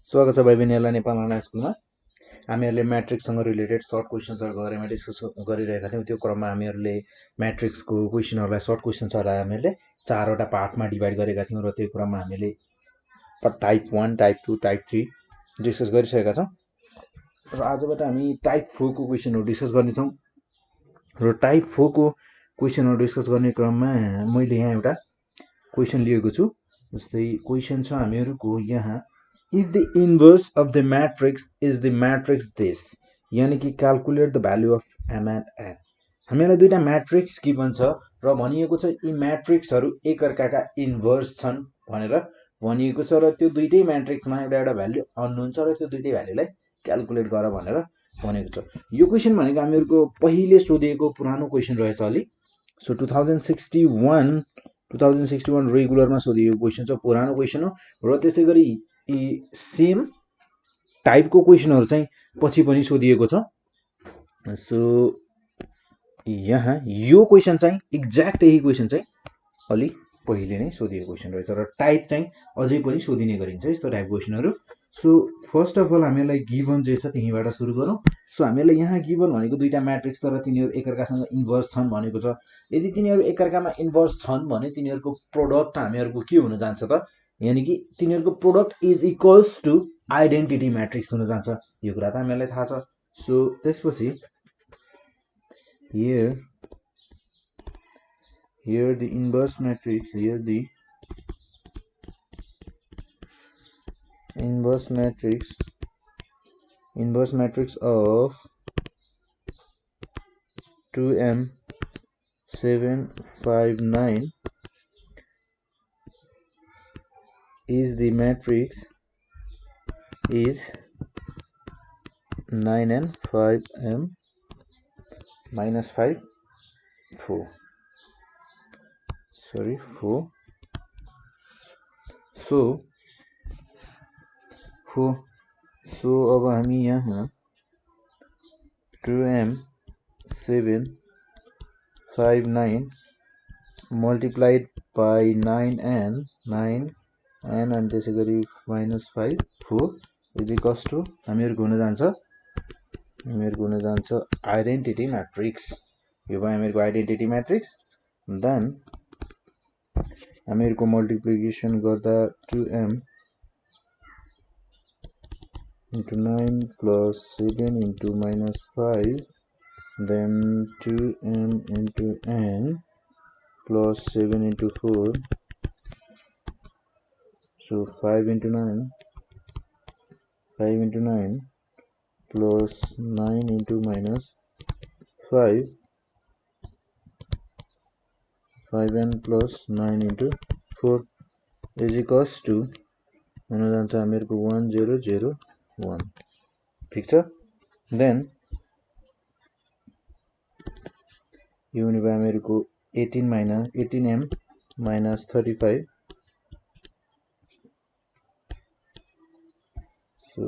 स्वागत छ भाइ बहिनीहरुलाई नेपाल अनलाइन स्कुलमा। हामीहरुले म्याट्रिक्ससँग रिलेटेड सर्ट क्वेशन्सहरुको बारेमा डिस्कस गरिरहेका थियौं। त्यो क्रममा हामीहरुले म्याट्रिक्सको क्वेशनहरुलाई सर्ट क्वेशन्सहरुलाई हामीहरुले चारवटा पार्टमा डिभाइड गरेका थियौं र त्यो क्रममा हामीले टाइप 1, टाइप 2, टाइप 3 डिस्कस गरिसकेका छौं। र आजबाट हामी टाइप 4 को क्वेशनहरु डिस्कस गर्ने छौं। र टाइप 4 को क्वेशनहरु डिस्कस गर्ने क्रममा मैले यहाँ एउटा क्वेशन लिएको छु। जस्तै क्वेशन छ हामीहरुको यहाँ if the inverse of the matrix is the matrix this, यानी कि calculate the value of m and n। हामीलाई दुईटा म्याट्रिक्स गिभन छ र भनिएको छ यी म्याट्रिक्सहरु एकअर्काका इन्भर्स छन् भनेर भनिएको छ र त्यो दुईटै म्याट्रिक्समा एउटा एउटा भ्यालु अननोन छ र त्यो दुईटै भ्यालुलाई क्याल्कुलेट गर भनेर भनेको छ। यो क्वेशन भनेको हामीहरुको पहिले सोधिएको पुरानो क्वेशन रहेछ अलि। सो 2061 रेगुलरमा सोधिएको क्वेशन छ, पुरानो क्वेशन हो र त्यसैगरी सेम टाइपको क्वेशनहरु चाहिँ पछि पनि सोधिएको छ। सो यहाँ यो क्वेशन चाहिँ एक्ज्याक्ट यही क्वेशन चाहिँ अलि पहिले नै सोधिएको क्वेशन रहेछ र टाइप चाहिँ अझै पनि सोधिने गरिन्छ यस्तो टाइप क्वेशनहरु। सो फर्स्ट अफ अल हामीलाई गिभन जे छ त्यहीबाट सुरु गरौँ। सो हामीलाई यहाँ गिभन भनेको दुईटा म्याट्रिक्स तर तिनीहरु एकअर्कासँग इन्भर्स छन् भनेको छ। यदि तिनीहरु एकअर्कामा इन्भर्स छन् भने तिनीहरुको प्रोडक्ट हामीहरुको के हुन जान्छ त, यानी कि तिनीहरुको product is equals to identity matrix हुन जान्छ। यो कुरा त हामीलाई थाहा छ। सो त्यसपछि here the inverse matrix, inverse matrix of 2m 7 5 9 is the matrix is 9 and 5m minus 5 4 sorry 4 so अब हामी यहाँ 2m 7 5 9 multiplied by 9 and त्यसैगरी minus 5 4 is equals to हामीहरुको हुन जान्छ आइडेन्टिटी म्याट्रिक्स। यो भयो हामीहरुको आइडेन्टिटी म्याट्रिक्स। देन हामीहरुको मल्टिप्लिकेसन गर्दा 2m into 9 plus 7 into minus 5, then 2m into n plus 7 into 4, so 5 into 9 plus 9 into minus 5, 5n plus 9 into 4 is equals to हुन जान्छ हामीहरुको 1001। ठीक छ। Then यो हुने भयो हामीहरुको 18m minus 35, so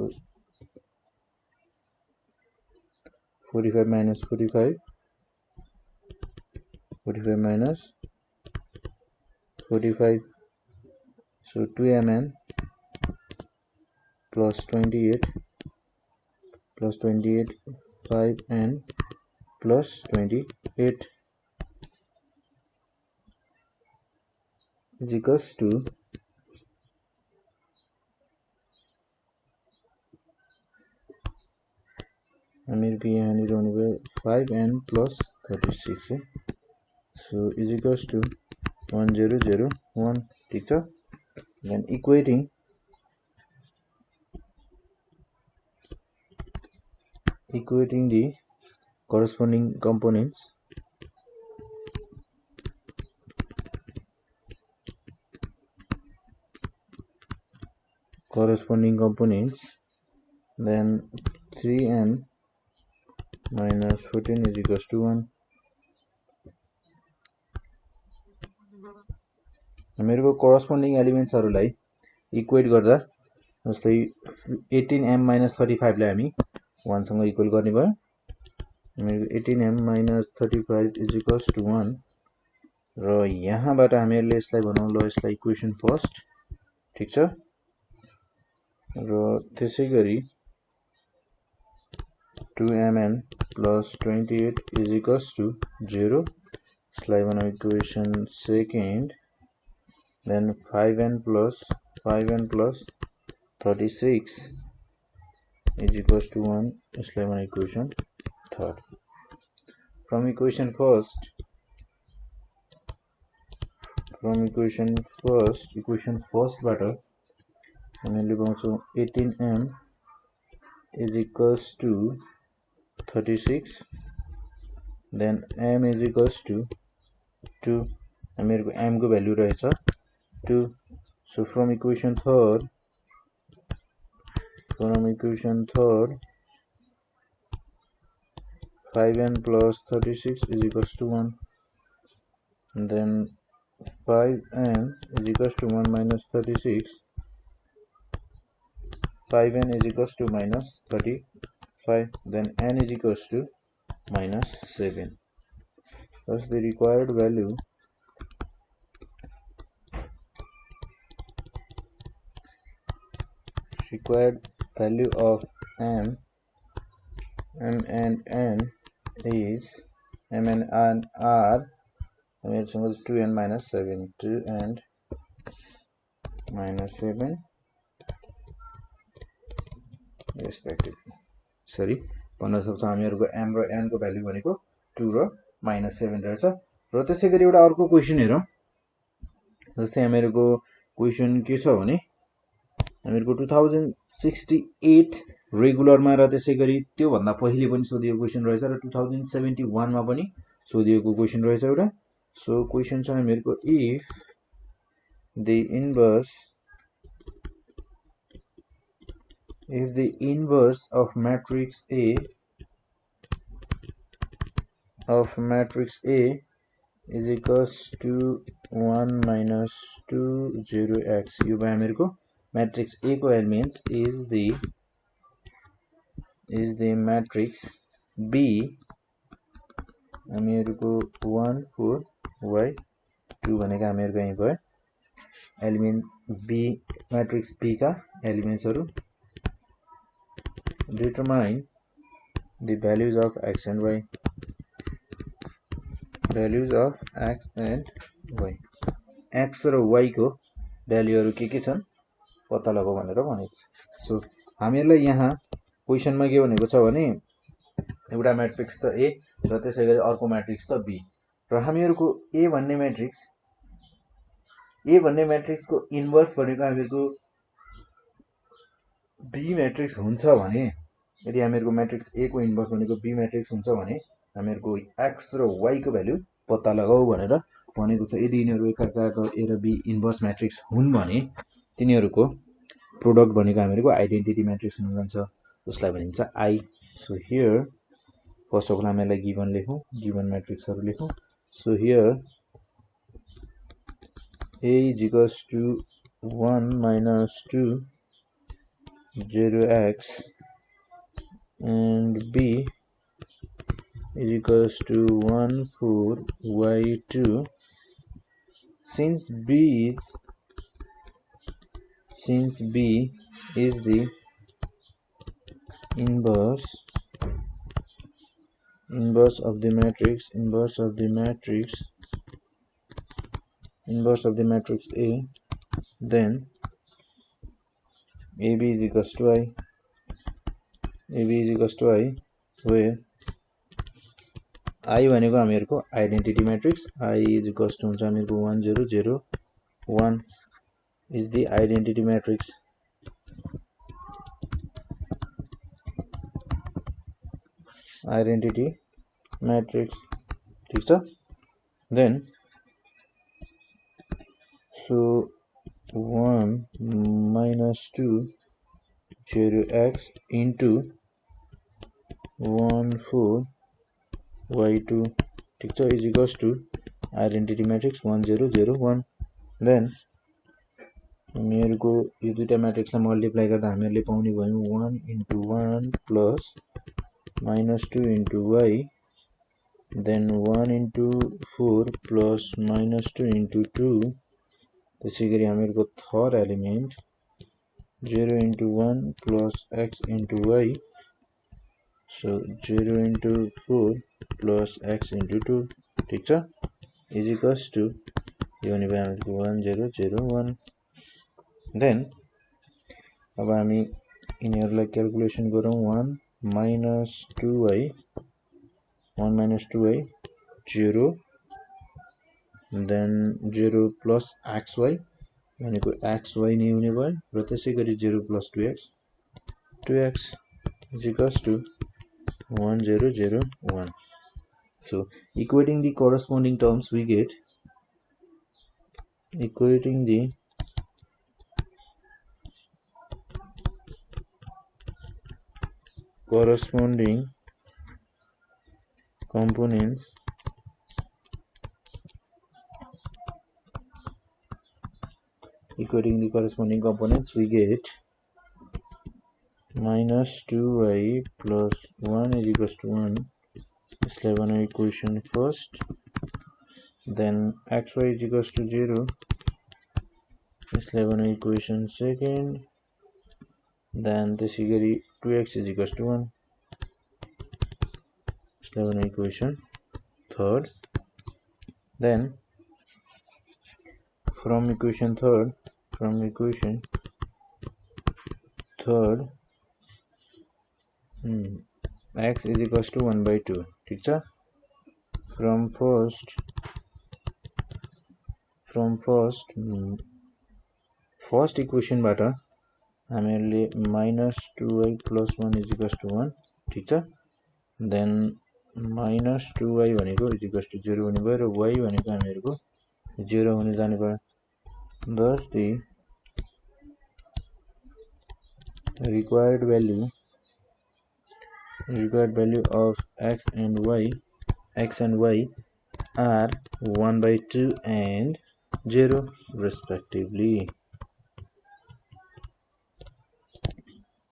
45 minus 45 minus 45, so 2mn plus 28 5n plus 28 is equals to हामीहरुको यहाँनिर हुने भयो 5n plus 36 है। so is equals to 1001। ठीक छ। then equating the corresponding components, then 3n minus 14 is equals to 1। हामीहरुको corresponding एलिमेन्ट्सहरुलाई equate गर्दा जस्तै 18m minus 35 लाई हामी 1 सँग इक्वल गर्ने भयो। 18m minus 35 is equals to 1 र यहाँबाट हामीहरुले यसलाई बनाउँ ल, यसलाई इक्वेसन फर्स्ट। ठीक छ। र त्यसैगरी 2mn plus 28 is equals to 0. Slide on equation second. Then 5n plus 36 is equals to 1. Slide on equation third. From equation first butter हामीले पाउँछौं 18m is equals to 36. Then m is equals to 2. हामीहरुको m को value रहेछ 2. So from equation third 5n plus 36 is equals to 1. And then 5n is equals to 1 minus 36. 5n is equals to minus 35. Then n is equals to minus 7. Thus the required value of m and n is m and n are 2 and minus 7, 2 and minus 7 respectively. Sorry, भन्न सक्छौं हामीहरुको m र n को value भनेको 2 र minus 7 रहेछ. र त्यसैगरी एउटा अर्को क्वेशन हेरौं. जस्तै हामीहरुको क्वेशन के छ भने हामीहरुको 2068 रेगुलर मा र त्यसैगरी त्यो भन्दा पहिले पनि सोधिएको क्वेशन रहेछ र 2071 मा पनि सोधिएको क्वेशन रहेछ एउटा. So question छ हामीहरुको if the inverse of matrix A is equals to 1 minus 2 0x. यो भयो हामीहरुको matrix A को elements is the matrix B. हामीहरुको 1 4 y 2 भनेको हामीहरुको यही भयो element B, matrix B का elements हरु. Determine the values of x and y. X र y को भ्यालु हरु के छन् पत्ता लगाऊ भनेर भनेको छ. सो हामीहरुलाई यहाँ क्वेशन मा के भनेको छ भने एउटा म्याट्रिक्स छ A र त्यसैगरी अर्को म्याट्रिक्स छ B. र हामीहरुको A भन्ने म्याट्रिक्स को इन्भर्स भनेको हामीहरुको B म्याट्रिक्स हुन्छ भने यदि हामीहरुको म्याट्रिक्स A को इन्भर्स भनेको B म्याट्रिक्स हुन्छ भने हामीहरुको x र y को भ्यालु पत्ता लगाऊ भनेर भनेको छ. यदि यिनीहरु एकअर्काको A र B इन्भर्स म्याट्रिक्स हुन् भने तिनीहरुको प्रोडक्ट भनेको हामीहरुको आइडेन्टिटी म्याट्रिक्स हुन जान्छ. जसलाई भनिन्छ I. So here first of all हामीलाई गिवन लेखौं, गिवन म्याट्रिक्सहरु लेखौं. So here A is equals to 1 minus 2 0x and B is equals to 1 4 y2. Since B is the inverse of the matrix A, then AB is equals to I. Where I भनेको हामीहरुको identity matrix. I is equals to हुन्छ हामीहरुको 1 0 0 1 is the identity matrix. ठीक छ. Then so 1 minus 2 0x into 1 4 y2 ठीक छ is equals to identity matrix 1 0 0 1. Then हामीहरुको यो दुईटा म्याट्रिक्सलाई multiply गर्दा हामीहरुले पाउने भयो 1 into 1 plus minus 2 into y, then 1 into 4 plus minus 2 into 2. त्यसैगरी हामीहरुको third element 0 into 1 plus x into y. So 0 into 4 plus x into 2. ठीक छ, is equals to यो नि भयो 1 0 0 1. Then अब हामी यिनीहरुलाई क्याल्कुलेसन गरौँ. 1 minus 2y 0, then 0 plus xy भनेको xy नै हुने भयो र त्यसैगरी 0 plus 2x is equals to 1 0 0 1. So equating the corresponding terms, we get equating the corresponding components we get minus 2y plus 1 is equals to 1. This level equation first, then xy is equals to 0. This level equation second, then this figure 2x is equals to 1. This level equation third. Then from equation third x is equals to 1 by 2. ठीक छ. From first equation बाट हामीले minus 2y plus 1 is equals to 1. ठीक छ. Then minus 2y भनेको is equals to 0 हुने भयो र y भनेको हामीहरुको 0 हुने जाने भयो. Thus the required value of x and y are 1 by 2 and 0 respectively.